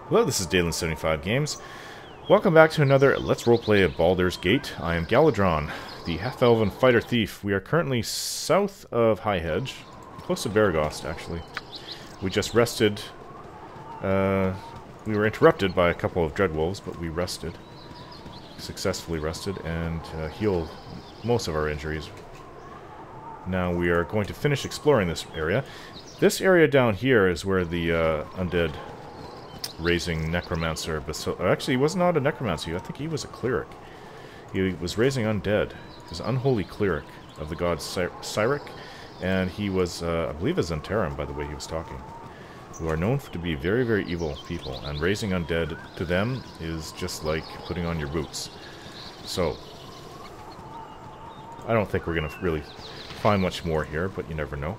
Hello, this is Dalen75 Games. Welcome back to another Let's Roleplay at Baldur's Gate. I am Galadron, the half-elven fighter thief. We are currently south of High Hedge, close to Baragost, actually. We just rested. We were interrupted by a couple of dreadwolves, but we rested. Successfully rested and healed most of our injuries. Now we are going to finish exploring this area. This area down here is where the undead raising necromancer Bassilus. Actually, he was not a necromancer. I think he was a cleric. He was raising undead. He was an unholy cleric of the god Cyric, and he was, I believe, a Zentarum, by the way he was talking, who are known to be very, very evil people, and raising undead to them is just like putting on your boots. So, I don't think we're going to really find much more here, but you never know.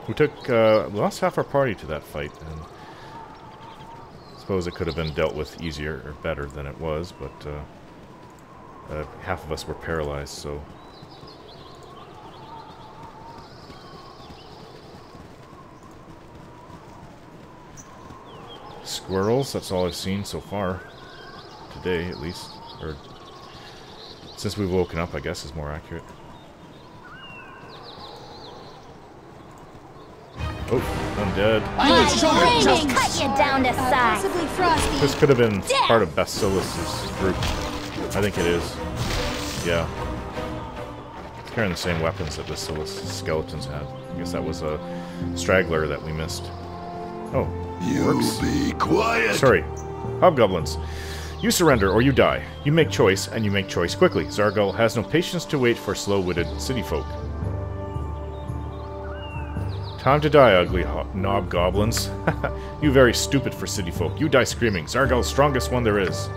We lost half our party to that fight, and I suppose it could have been dealt with easier or better than it was, but half of us were paralyzed, so... Squirrels, that's all I've seen so far. Today, at least. Or, since we've woken up, I guess is more accurate. Oh, undead. Cut you down to size. This could have been part of Bassilus' group. I think it is. Yeah. It's carrying the same weapons that Bassilus skeletons had. I guess that was a straggler that we missed. Oh, works. Be quiet. Sorry. Hobgoblins. You surrender or you die. You make choice, and you make choice quickly. Zargal has no patience to wait for slow-witted city folk. Time to die, ugly knob goblins. You very stupid for city folk. You die screaming. Zargal's strongest one there is.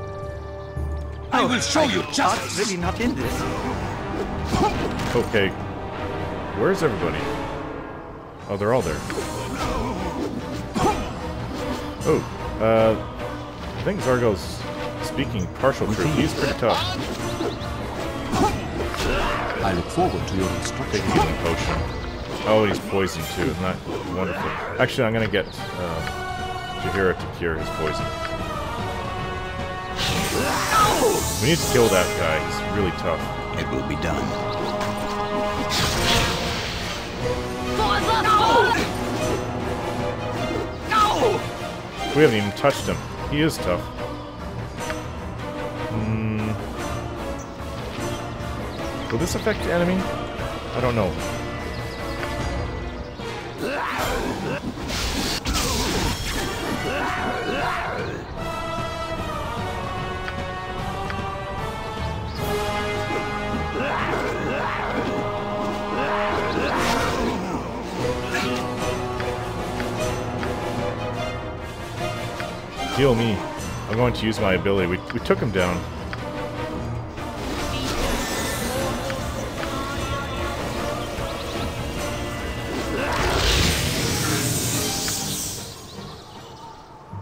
I will show you justice. Really not in this. Okay. Where's everybody? Oh, they're all there. Oh, I think Zargal's speaking partial truth. He's pretty tough. I look forward to your instructions. Take a healing potion. Oh, and he's poisoned too. Isn't that wonderful? Actually, I'm going to get Jahira to cure his poison. We need to kill that guy. He's really tough. It will be done. We haven't even touched him. He is tough. Will this affect the enemy? I don't know. Heal me. I'm going to use my ability. We took him down.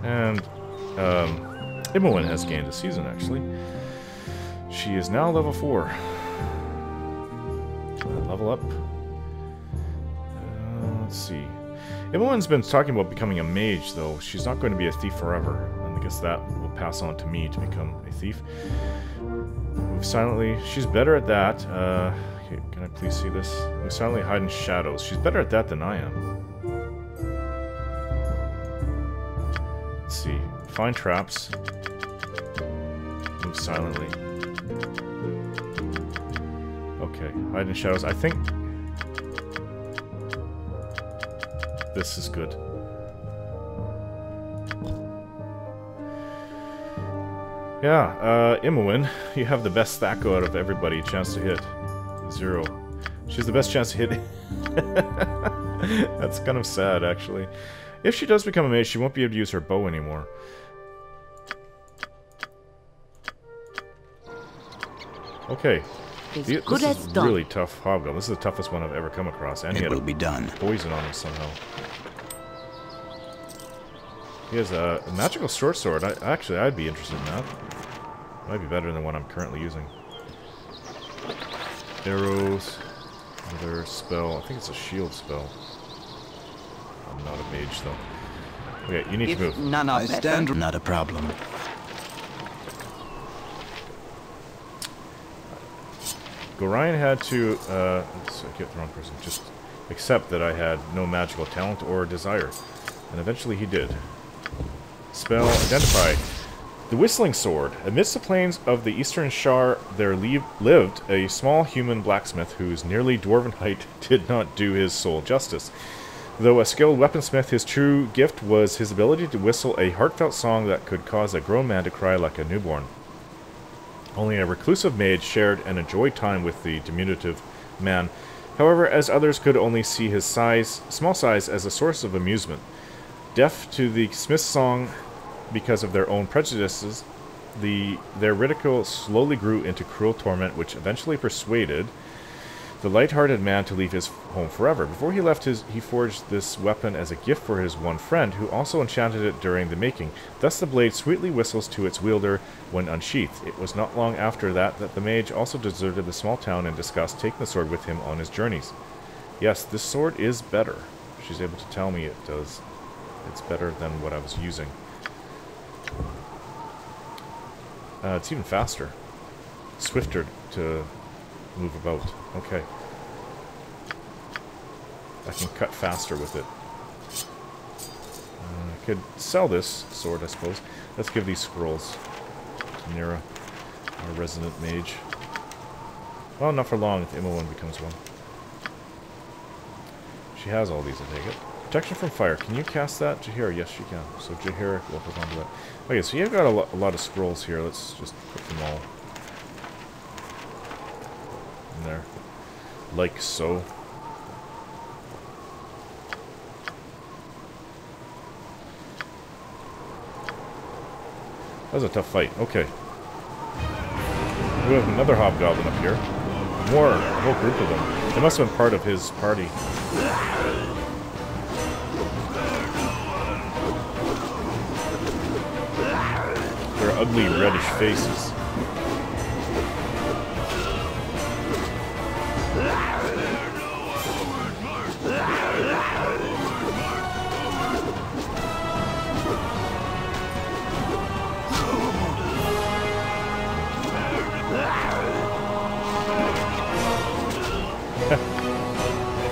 And, Imowen has gained a season, actually. She is now level 4. Level up. Let's see. Imowen's been talking about becoming a mage, though. She's not going to be a thief forever. And I guess that will pass on to me to become a thief. Move silently. She's better at that. Okay, can I please see this? Move silently, hide in shadows. She's better at that than I am. Let's see. Find traps. Move silently. Okay, hide in shadows. I think this is good. Yeah, Imowen, you have the best Thacko out of everybody. Chance to hit. 0. She has the best chance to hit. That's kind of sad, actually. If she does become a mage, she won't be able to use her bow anymore. Okay. This is really tough hobgoblin. This is the toughest one I've ever come across. And he had a poison on him somehow. He has a magical short sword. Actually, I'd be interested in that. Might be better than what I'm currently using. Arrows. Another spell. I think it's a shield spell. I'm not a mage, though. Okay, you need to move. None are I better. stand. Not a problem. Gorion had to, let's get the wrong person, just accept that I had no magical talent or desire. And eventually he did. Spell identify. The Whistling Sword. Amidst the plains of the Eastern Shar there lived a small human blacksmith whose nearly dwarven height did not do his soul justice. Though a skilled weaponsmith, his true gift was his ability to whistle a heartfelt song that could cause a grown man to cry like a newborn. Only a reclusive mage shared and enjoyed time with the diminutive man. However, as others could only see his small size as a source of amusement. Deaf to the smith's song because of their own prejudices, their ridicule slowly grew into cruel torment, which eventually persuaded the light-hearted man to leave his home forever. Before he left, he forged this weapon as a gift for his one friend, who also enchanted it during the making. Thus the blade sweetly whistles to its wielder when unsheathed. It was not long after that the mage also deserted the small town in disgust, taking the sword with him on his journeys. Yes, this sword is better. She's able to tell me it does. It's better than what I was using. It's even faster. Swifter to move about. Okay. I can cut faster with it. I could sell this sword, I suppose. Let's give these scrolls to Nira, our resident mage. Well, not for long if the Immo one becomes one. She has all these, I take it. Protection from fire. Can you cast that, Jaheira? Yes, she can. So Jaheira will hook onto that. Okay, so you've got a lot of scrolls here. Let's just put them all in there. Like so. That was a tough fight. Okay. We have another hobgoblin up here. More, a whole group of them. They must have been part of his party. Their ugly reddish faces.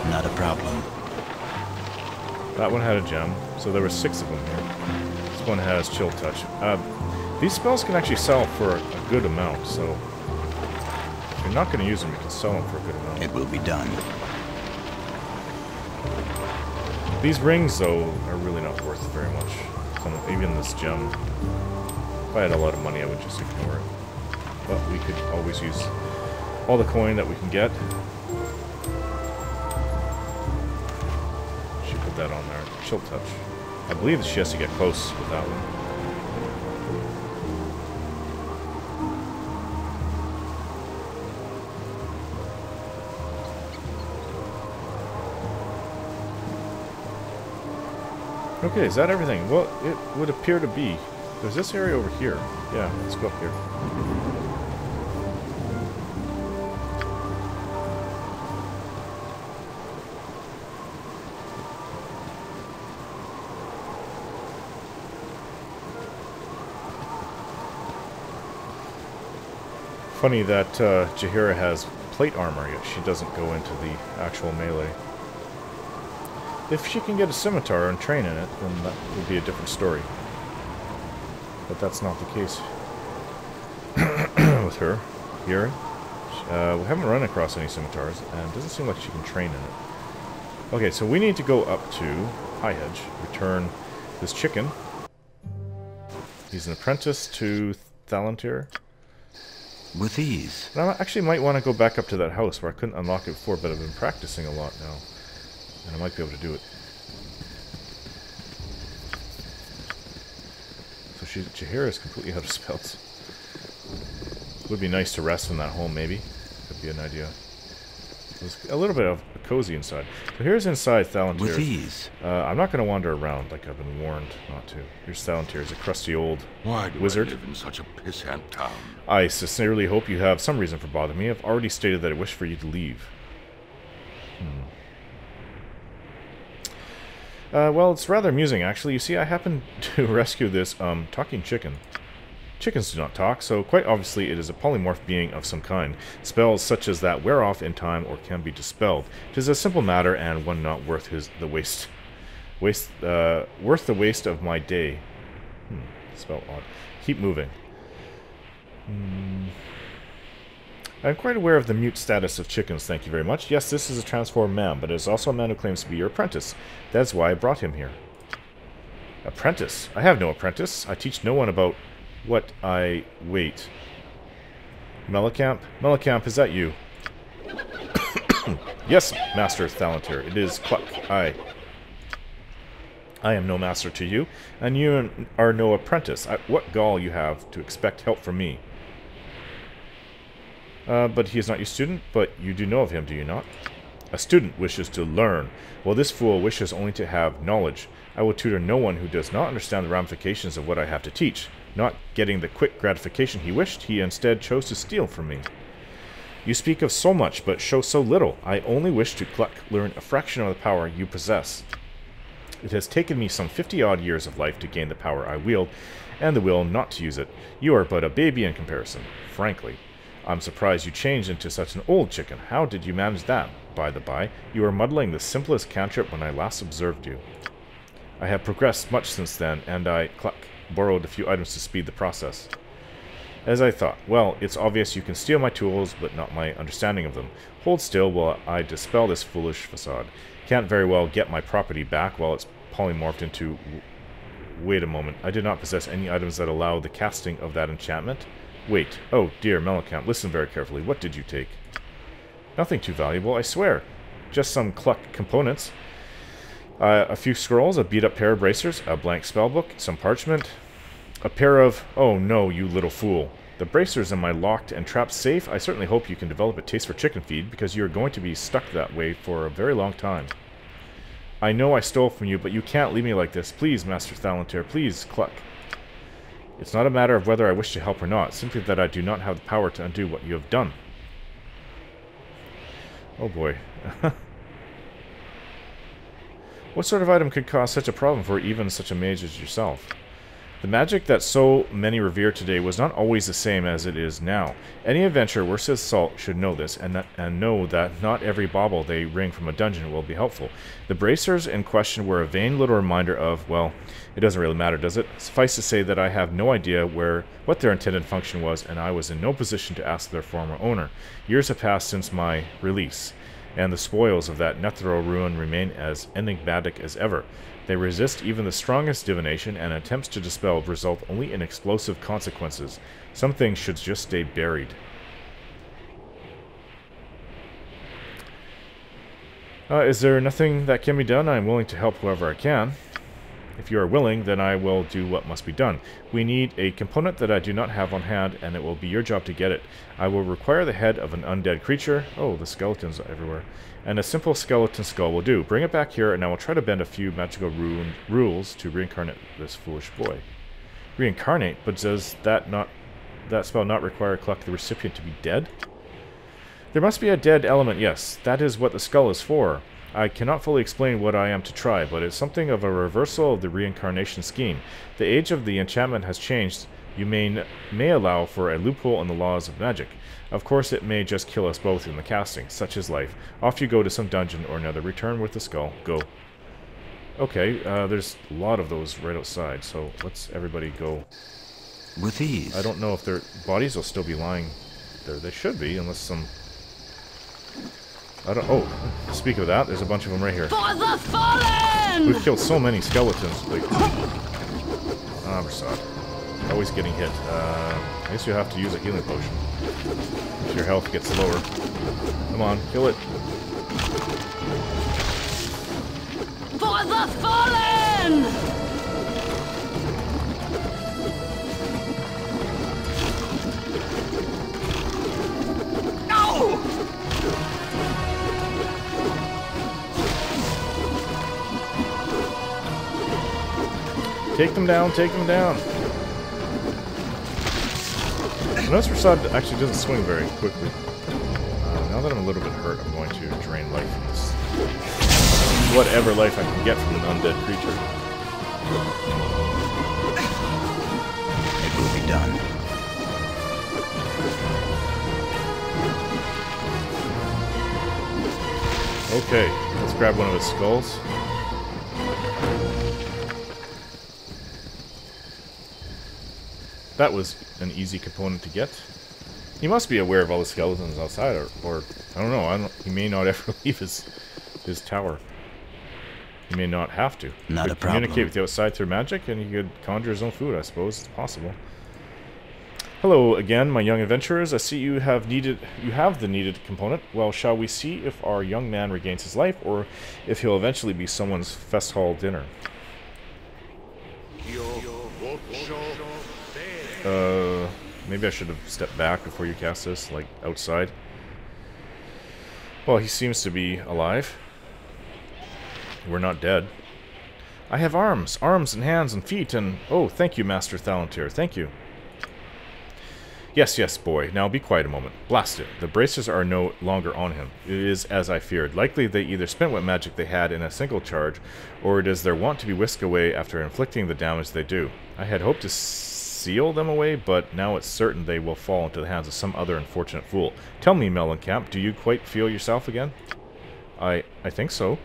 Not a problem. That one had a gem, so there were 6 of them here. This one has chill touch. These spells can actually sell for a good amount, so if you're not going to use them, you can sell them for a good amount. It will be done. These rings, though, are really not worth very much. Even this gem. If I had a lot of money, I would just ignore it. But we could always use all the coin that we can get. Should put that on there. Chill touch. I believe that she has to get close with that one. Okay, is that everything? Well, it would appear to be. There's this area over here. Yeah, let's go up here. Funny that Jaheira has plate armor, yet she doesn't go into the actual melee. If she can get a scimitar and train in it, then that would be a different story. But that's not the case with her here. We haven't run across any scimitars, and it doesn't seem like she can train in it. Okay, so we need to go up to High Hedge, return this chicken. He's an apprentice to Thalantir. With ease. And I actually might want to go back up to that house where I couldn't unlock it before, but I've been practicing a lot now. And I might be able to do it. So Jaheira is completely out of spells. Would be nice to rest in that home, maybe. Could be an idea. There's a little bit of cozy inside. So here's inside Thalantir. With ease. I'm not going to wander around like I've been warned not to. Here's Thalantir. He's a crusty old wizard. I live in such a pissant town? I sincerely hope you have some reason for bothering me. I've already stated that I wish for you to leave. Well, it's rather amusing, actually. You see, I happened to rescue this, talking chicken. Chickens do not talk, so quite obviously it is a polymorph being of some kind. Spells such as that wear off in time or can be dispelled. It is a simple matter and one not worth the waste of my day. Spell odd. Keep moving. I'm quite aware of the mute status of chickens, thank you very much. Yes, this is a transformed man, but it is also a man who claims to be your apprentice. That's why I brought him here. Apprentice? I have no apprentice. I teach no one about what I... Wait. Melicamp? Melicamp, is that you? Yes, Master Thalantir. It is Cluck. I am no master to you, and you are no apprentice. What gall you have to expect help from me? But he is not your student, but you do know of him, do you not? A student wishes to learn, while this fool wishes only to have knowledge. I will tutor no one who does not understand the ramifications of what I have to teach. Not getting the quick gratification he wished, he instead chose to steal from me. You speak of so much, but show so little. I only wish to learn a fraction of the power you possess. It has taken me some 50-odd years of life to gain the power I wield, and the will not to use it. You are but a baby in comparison, frankly. I'm surprised you changed into such an old chicken. How did you manage that? By the by, you were muddling the simplest cantrip when I last observed you. I have progressed much since then, and I borrowed a few items to speed the process. As I thought. Well, it's obvious you can steal my tools, but not my understanding of them. Hold still while I dispel this foolish facade. Can't very well get my property back while it's polymorphed into... Wait a moment. I did not possess any items that allow the casting of that enchantment. Wait. Oh, dear Melicamp, listen very carefully. What did you take? Nothing too valuable, I swear. Just some Cluck components. A few scrolls, a beat-up pair of bracers, a blank spellbook, some parchment, a pair of... Oh no, you little fool. The bracers in my locked and trapped safe? I certainly hope you can develop a taste for chicken feed, because you are going to be stuck that way for a very long time. I know I stole from you, but you can't leave me like this. Please, Master Thalantir, please, Cluck. It's not a matter of whether I wish to help or not, simply that I do not have the power to undo what you have done. Oh boy. What sort of item could cause such a problem for even such a mage as yourself? The magic that so many revere today was not always the same as it is now. Any adventurer worth his salt should know this, and know that not every bauble they wring from a dungeon will be helpful. The bracers in question were a vain little reminder of, well, it doesn't really matter, does it? Suffice to say that I have no idea what their intended function was, and I was in no position to ask their former owner. Years have passed since my release, and the spoils of that Netheril ruin remain as enigmatic as ever. They resist even the strongest divination, and attempts to dispel result only in explosive consequences. Some things should just stay buried. Is there nothing that can be done? I am willing to help whoever I can. If you are willing, then I will do what must be done. We need a component that I do not have on hand, and it will be your job to get it. I will require the head of an undead creature. Oh, the skeletons are everywhere. And a simple skeleton skull will do. Bring it back here, and I will try to bend a few magical rules to reincarnate this foolish boy. Reincarnate? But does that spell not require Cluck the recipient to be dead? There must be a dead element, yes. That is what the skull is for. I cannot fully explain what I am to try, but it's something of a reversal of the reincarnation scheme. The age of the enchantment has changed. You may allow for a loophole in the laws of magic. Of course, it may just kill us both in the casting. Such is life. Off you go to some dungeon or another. Return with the skull. Go. Okay, there's a lot of those right outside, so let's everybody go. With ease. I don't know if their bodies will still be lying there. They should be, unless some... I don't... Oh, speak of that, there's a bunch of them right here. For the fallen! We've killed so many skeletons. Like... Ah, Rasad. Always getting hit. I guess you have to use a healing potion. If your health gets lower. Come on, kill it. For the fallen! No! Take them down, take them down. Notice Rasad actually doesn't swing very quickly. Now that I'm a little bit hurt, I'm going to drain life from this. whatever life I can get from an undead creature. It will be done. Okay, let's grab one of his skulls. That was an easy component to get. He must be aware of all the skeletons outside, or I don't know. He may not ever leave his tower. He may not have to. Not He a could problem. communicate with the outside through magic, and he could conjure his own food. I suppose it's possible. Hello again, my young adventurers. I see you have the needed component. Well, shall we see if our young man regains his life, or if he'll eventually be someone's fest hall dinner? Maybe I should have stepped back before you cast this, like outside. Well, he seems to be alive. We're not dead. I have arms and hands and feet, and oh, thank you, Master Thalantir. Thank you. Yes, yes, boy. Now be quiet a moment. Blast it. The bracers are no longer on him. It is as I feared. Likely they either spent what magic they had in a single charge, or it is their wont to be whisked away after inflicting the damage they do. I had hoped to seal them away, but now it's certain they will fall into the hands of some other unfortunate fool. Tell me, Melicamp, do you quite feel yourself again? I think so.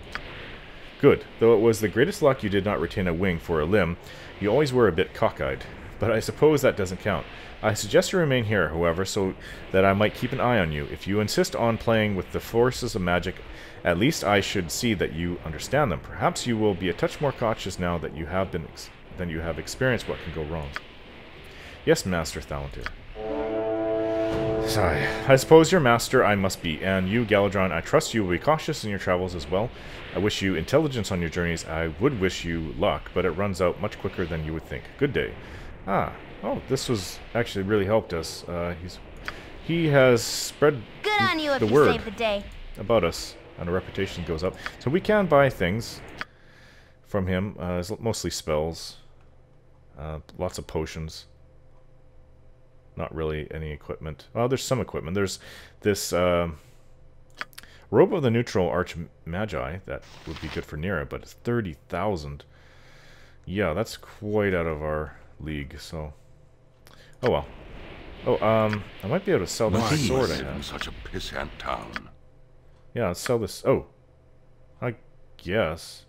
Good. Though it was the greatest luck you did not retain a wing for a limb, you always were a bit cockeyed. But I suppose that doesn't count. I suggest you remain here, however, so that I might keep an eye on you. If you insist on playing with the forces of magic, at least I should see that you understand them. Perhaps you will be a touch more cautious now that you have experienced what can go wrong. Yes, Master Thalantir. Sigh. I suppose your master I must be, and you, Galadron, I trust you will be cautious in your travels as well. I wish you intelligence on your journeys. I would wish you luck, but it runs out much quicker than you would think. Good day. Ah. Oh, this was actually really helped us. He has spread Good on you if the you word saved the day. about us, and our reputation goes up. So we can buy things from him. It's mostly spells. Lots of potions. Not really any equipment. Well, there's some equipment. There's this Robe of the Neutral Archmagi. That would be good for Nira, but it's 30,000. Yeah, that's quite out of our league, so... Oh well. Oh, I might be able to sell this sword I in have. such a pissant town. Yeah, let's sell this... Oh. I guess.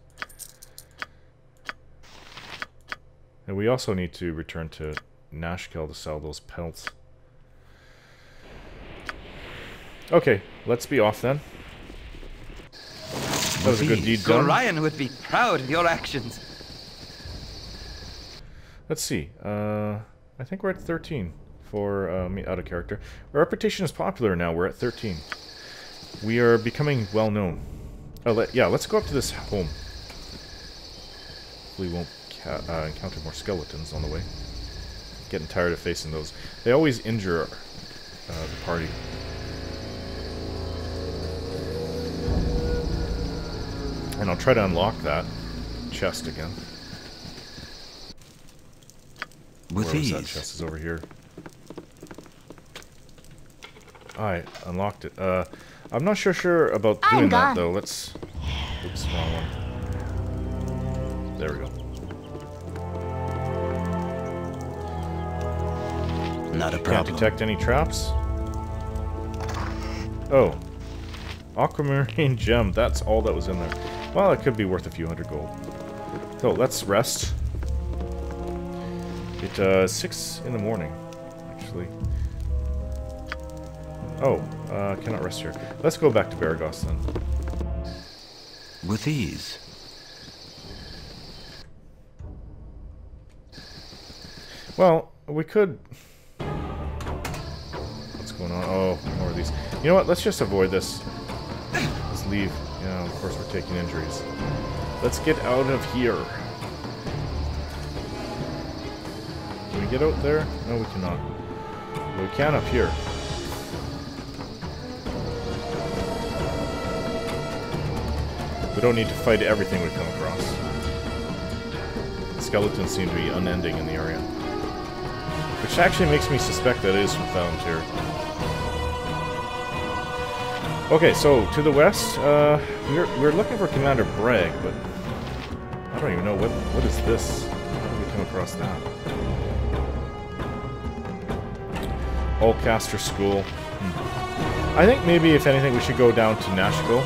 And we also need to return to Nashkel to sell those pelts. Okay, let's be off then. That was a good deed done. Orion would be proud of your actions. Let's see. I think we're at 13 for me out of character. Our reputation is popular now. We're at 13. We are becoming well known. Oh, yeah, let's go up to this home. We won't encounter more skeletons on the way. Getting tired of facing those. They always injure the party. And I'll try to unlock that chest again. With Where was that ease. chest? Is over here. I unlocked it. I'm not sure about doing that though. Let's. Oops, wrong one. There we go. Not a Can't problem. detect any traps. Oh, aquamarine gem. That's all that was in there. Well, it could be worth a few hundred gold. So let's rest. It's 6 in the morning, actually. Oh, cannot rest here. Let's go back to Baragos then. With ease. Well, we could... What's going on? Oh, more of these. You know what? Let's just avoid this. Let's leave. Yeah, of course we're taking injuries. Let's get out of here. Can we get out there? No, we cannot. But we can up here. We don't need to fight everything we come across. The skeletons seem to be unending in the area. Which actually makes me suspect that it is from Thalantir. Okay, so to the west, we're looking for Commander Bragg, but I don't even know what is this. How did we come across that? Allcaster School. I think maybe if anything we should go down to Nashkel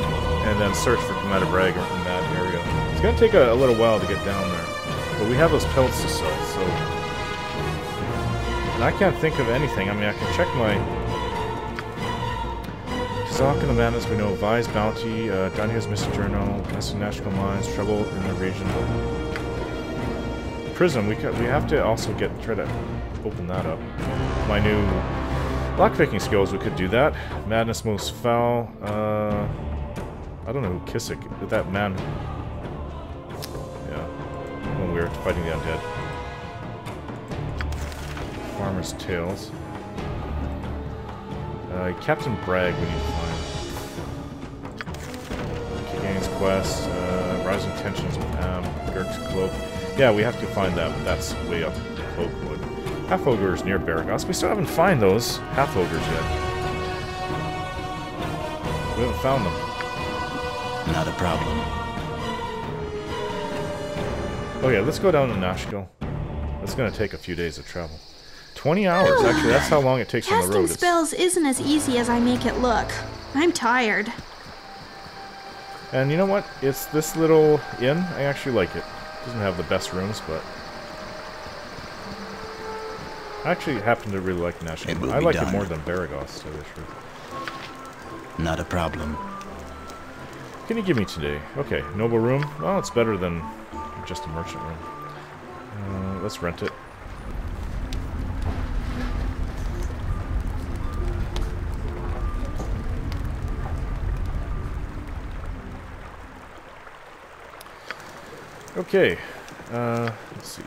and then search for Commander Bragg in that area. It's gonna take a little while to get down there, but we have those pelts to sell, so. And I can't think of anything. I mean, I can check my. Kazak and the Madness, we know Vi's Bounty, Daniel's Missing Journal, Castle Nashkel Mines, Trouble in the Region. Prism, we have to also try to open that up. My new lockpicking skills, we could do that. Madness Most Foul, I don't know who Kissick, that man. Yeah, when we were fighting the undead. Farmer's Tales. Captain Bragg we need to find. Gaines Quest, Rising Tensions with Am, Girk's Cloak. Yeah, we have to find that, but that's way up Cloakwood. Half Ogres near Baragos. We still haven't found those Half Ogres yet. We haven't found them. Not a problem. Oh yeah, let's go down to Nashkel. That's gonna take a few days of travel. 20 hours, actually, that's how long it takes on the road. Casting spells isn't as easy as I make it look. I'm tired. And you know what? It's this little inn. I actually like it. Doesn't have the best rooms, but I actually happen to really like Nashkel. I like it more than Baragos, to tell you the truth. Not a problem. What can you give me today? Okay, noble room. Well, it's better than just a merchant room. Let's rent it. Okay, let's see.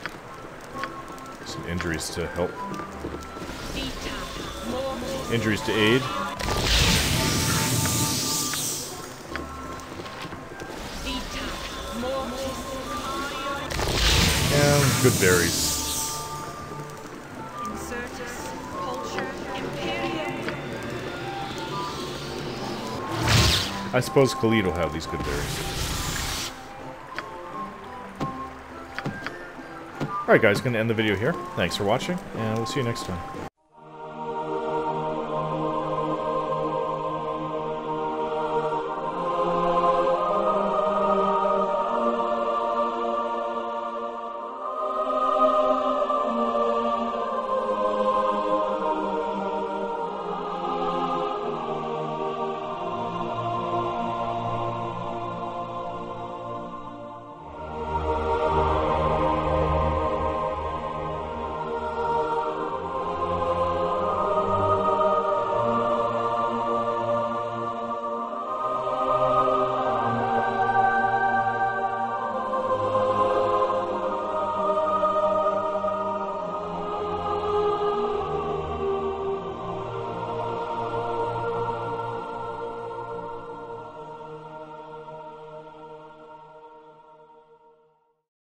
Some injuries to help. Injuries to aid. And good berries. I suppose Khalid will have these good berries. Alright guys, gonna end the video here. Thanks for watching, and we'll see you next time.